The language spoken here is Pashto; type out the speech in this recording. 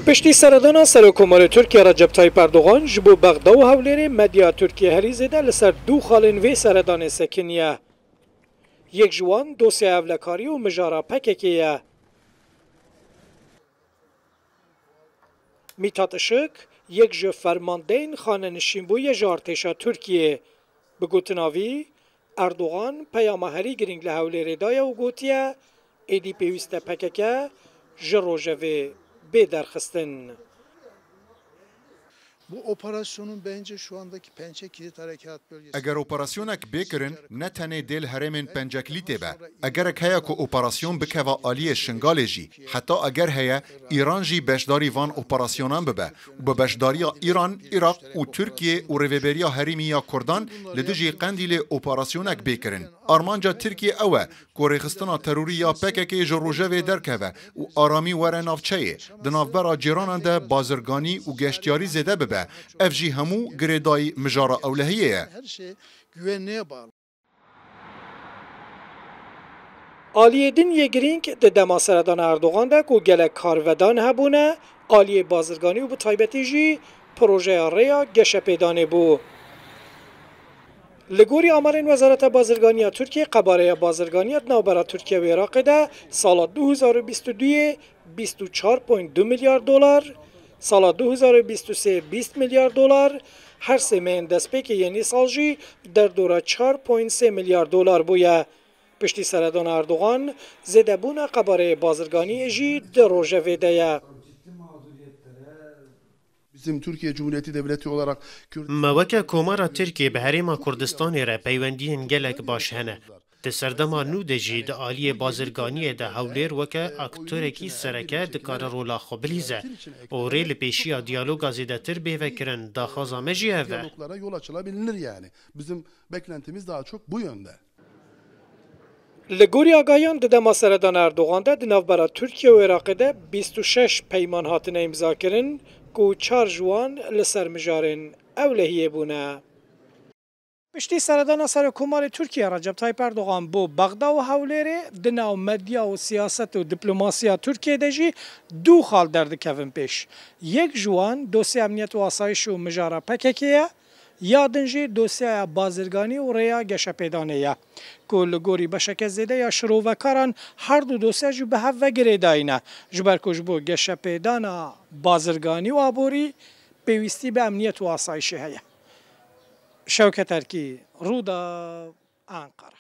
پشتی سردانا سرکومار ترکیه رجب طایب اردوغان جبو بغدا و هولیر مدیا ترکیه هری زده لسر دو خالن وی سردان سکنیه. یک جوان دوسیه اولکاری و مجارا پککیه. میتات اشک یک جو فرماندین خانه نشینبوی جارتشا ترکیه. بگوتناوی اردوغان پیام هری گرینگ لهولیر دایه و گوتیه ایدی پیوسته پککه جروجوه بدرخستن. Bu operasyonun bence şu andaki Pençe Kilit Harekat Bölgesi. اگر اپراسیونک بکرن نه تنه دل هرمن پنجکلی تبه. اگر هیا کو اپراسیون بکوا آلی شنگال جی. حتی اگر هیا ایران جی بشداری وان اپراسیونان ببه. و بشداری ایران، عراق و ترکیه و ریوبریا هریمی یا کردان لدجی قندیل اپراسیونک بکرن. آرمانجا ترکیه اوه کورخستنا تروری یا پککی جروجه درکوه و آرامی وره نافچه. دنافبرا جیراننده بازرگانی و گشتیاری زده ببه. افجی همو گریدای مجارا اولهیه. آلیه دین یگرینگ ده دما سردان اردوغان ده که گلک کارودان هبونه آلیه بازرگانی و بطایبتی جی پروژه ریا گشه پیدانه بو. لگوری آمارین وزارت بازرگانی ترکیه قباره بازرگانی نوبرا ترکیه و عراق ده سال 2022 24.2 میلیارد دلار، سال 2023 20 میلیارد دلار، هر سه مین دستپیک یعنی سال جی در دوره 4.3 میلیارد دلار بویه. پشتی سردان اردوغان زده بونه قباره بازرگانی جی در روژه ویده. Bizim Türkiye Cumhuriyeti Devleti olarak موکه کومارا ترکیه به هریما کردستان را پیوندین گلک باش هنه. ده سردما نو ده جید آلی بازرگانی ده هولیر وکه اکتورکی سرکه ده کار رولا خوبلیزه. او ریل پیشی دیالوگا زیده تر بیوکرن دا خازامه جیه و. diyaloglara yol açılabilir yani. Bizim beklentimiz daha çok bu yönde. لگوری آگاهیان ده دما سردان اردوغان ده نوبرا ترکیه و عراق ده 26 پیمان هاتنه امضا کرن که 4 جوان لسر مجارن اولهیه بونه. پشتی سردان سرکومار ترکیه رجب طایب اردوغان بو بغدا و هولیره دناو مدیا و سیاست و دیپلماسیا ترکیه دجی دو خال درد کفن پیش. یک جوان دوسیه امنیت و آسایش و مجارا پککیه یادنجی دوسیه بازرگانی و ریا گشه پیدانه یا که لگوری بشک زیده یا شروع و کاران هر دو دوسیه جو به هفته گریده اینه جبر کش بو گشه پیدانه بازرگانی و آبوری پیوستی به امنیت و آسایش هیا. شوکت ارکی رودا انقره.